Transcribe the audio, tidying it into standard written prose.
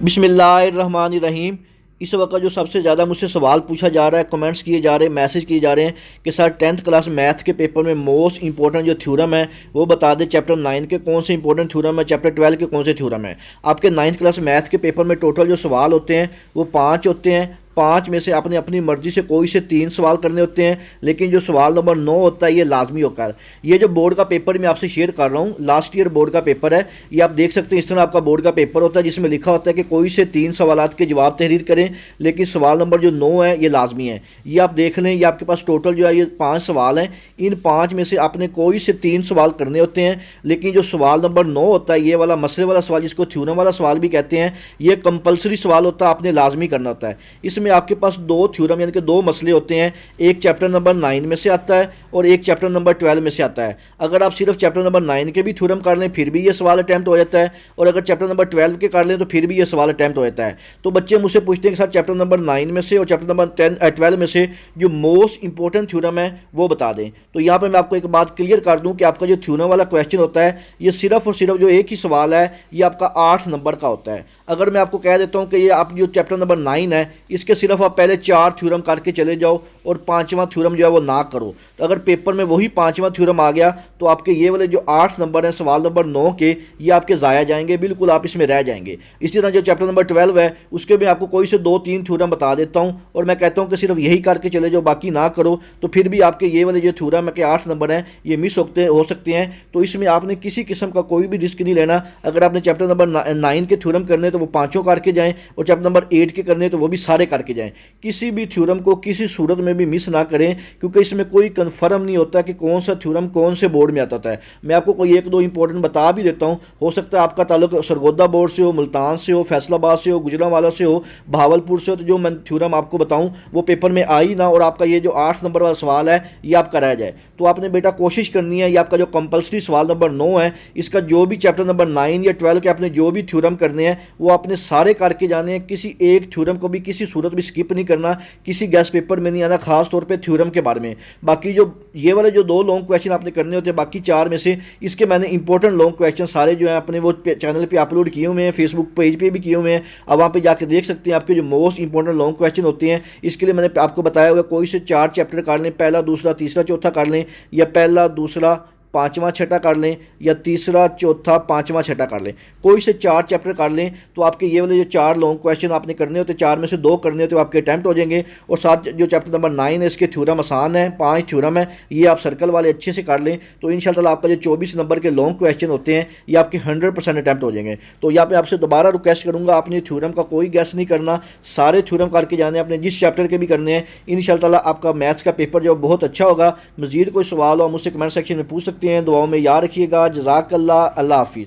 बिस्मिल्लाहिर्रहमानिर्रहीम। इस वक्त जो सबसे ज़्यादा मुझसे सवाल पूछा जा रहा है, कमेंट्स किए जा रहे हैं, मैसेज किए जा रहे हैं कि सर 10th क्लास मैथ के पेपर में मोस्ट इंपॉर्टेंट जो थ्योरम है वो बता दें। चैप्टर 9 के कौन से इंपॉर्टेंट थ्योरम है, चैप्टर 12 के कौन से थ्योरम है। आपके 9th क्लास मैथ के पेपर में टोटल जो सवाल होते हैं वो 5 होते हैं। 5 में से आपने अपनी मर्जी से कोई से 3 सवाल करने होते हैं, लेकिन जो सवाल नंबर 9 होता है ये लाजमी होता है। ये जो बोर्ड का पेपर मैं आपसे शेयर कर रहा हूँ, लास्ट ईयर बोर्ड का पेपर है। ये आप देख सकते हैं, इस तरह आपका बोर्ड का पेपर होता है जिसमें लिखा होता है कि कोई से 3 सवालात के जवाब तहरीर करें, लेकिन सवाल नंबर जो 9 है ये लाजमी है। ये आप देख लें, ये आपके पास टोटल जो है ये 5 सवाल हैं। इन 5 में से आपने कोई से 3 सवाल करने होते हैं, लेकिन जो सवाल नंबर 9 होता है, ये वाला मसले वाला सवाल जिसको थ्योरम वाला सवाल भी कहते हैं, ये कंपलसरी सवाल होता है, आपने लाजमी करना होता है। इसमें आपके पास दो थ्योरम यानी कि दो मसले होते हैं। एक चैप्टर नंबर 9 में से आता है और एक चैप्टर नंबर 12 में से आता है। अगर आप सिर्फ चैप्टर नंबर 9 के भी थ्योरम कर लें फिर भी ये सवाल अटैम्प्ट हो जाता है, और अगर चैप्टर नंबर 12 के कर लें तो फिर भी ये सवाल अटैम्प्ट हो जाता है। तो बच्चे मुझसे पूछते हैं कि सर चैप्टर नंबर 9 में से और चैप्टर नंबर 12 में से जो मोस्ट इंपॉर्टेंट थ्योरम है वो बता दें। तो यहाँ पर मैं आपको एक बात क्लियर कर दूँ कि आपका जो थ्योरम वाला क्वेश्चन होता है ये सिर्फ और सिर्फ जो एक ही सवाल है ये आपका 8 नंबर का होता है। अगर मैं आपको कह देता हूँ कि ये आप जो चैप्टर नंबर 9 है इसके सिर्फ आप पहले 4 थ्योरम करके चले जाओ और 5वां थ्योरम जो है वो ना करो, तो अगर पेपर में वही 5वां थ्योरम आ गया तो आपके ये वाले जो 8 नंबर हैं सवाल नंबर 9 के, ये आपके ज़ाया जाएंगे, बिल्कुल आप इसमें रह जाएंगे। इसी तरह जो चैप्टर नंबर 12 है उसके भी आपको कोई से 2-3 थ्योरम बता देता हूँ और मैं कहता हूँ कि सिर्फ यही करके चले जाओ, बाकी ना करो, तो फिर भी आपके ये वाले जो थ्योरम है कि 8 नंबर हैं ये मिस हो सकते हैं। तो इसमें आपने किसी किस्म का कोई भी रिस्क नहीं लेना। अगर आपने चैप्टर नंबर 9 के थ्योरम करने तो वो 5 करके जाएँ, और चैप्टर नंबर 8 के करने तो वो भी सारे करके जाएँ। किसी भी थ्योरम को किसी सूरत में भी मिस ना करें, क्योंकि इसमें कोई कंफर्म नहीं होता कि कौन सा थ्योरम कौन से बोर्ड में आता है। मैं आपको कोई 1-2 इंपॉर्टेंट बता भी देता हूं। हो सकता है आपका ताल्लुक सरगोदा बोर्ड से हो, मुल्तान से हो, फैसलाबाद से हो, गुजरांवाला से हो, भावलपुर से हो, तो जो मैं थ्योरम आपको बताऊं वो पेपर में आई ना, और आपका ये जो 8 नंबर वाला सवाल है ये आपका रह जाए। तो आपने बेटा कोशिश करनी है, ये आपका जो कंपल्सरी सवाल नंबर 9 है इसका जो भी चैप्टर नंबर 9 या 12 के आपने जो भी थ्योरम करने हैं वो आपने सारे करके जाने हैं। किसी एक थ्योरम को भी किसी सूरत भी स्किप नहीं करना, किसी गैस पेपर में नहीं आना, खास तौर पे थ्योरम के बारे में। बाकी जो ये वाले जो 2 लॉन्ग क्वेश्चन आपने करने होते हैं बाकी 4 में से, इसके मैंने इंपॉर्टेंट लॉन्ग क्वेश्चन सारे जो है अपने वो चैनल पे अपलोड किए हुए हैं, फेसबुक पेज पे भी किए हुए हैं। अब वहाँ पे जाके देख सकते हैं आपके जो मोस्ट इंपॉर्टेंट लॉन्ग क्वेश्चन होते हैं। इसके लिए मैंने आपको बताया हुआ कोई से 4 चैप्टर कर लें, पहला दूसरा तीसरा चौथा कर लें, या पहला दूसरा 5वां छठा कर लें, या तीसरा चौथा 5वां छठा कर लें, कोई से 4 चैप्टर कर लें। तो आपके ये वाले जो 4 लॉन्ग क्वेश्चन आपने करने होते, 4 में से 2 करने होते, तो आपके अटैम्प्ट हो जाएंगे। और साथ जो चैप्टर नंबर 9 है इसके थ्योरम आसान है, 5 थ्योरम है, ये आप सर्कल वाले अच्छे से कर लें तो इंशाल्लाह आपका जो 24 नंबर के लॉन्ग क्वेश्चन होते हैं ये आपके 100% अटैम्प्ट हो जाएंगे। तो यहाँ पे आपसे दोबारा रिक्वेस्ट करूँगा, आपने थ्योरम का कोई गैस नहीं करना, सारे थ्योरम करके जाने अपने जिस चैप्टर के भी करने हैं। इंशाल्लाह आपका मैथ्स का पेपर जो बहुत अच्छा होगा। मजीद कोई सवाल हो मुझसे कमेंट सेक्शन में पूछ सकते हैं। दुआओं में याद रखिएगा। जज़ाकल्लाह। अल्लाह हाफिज़।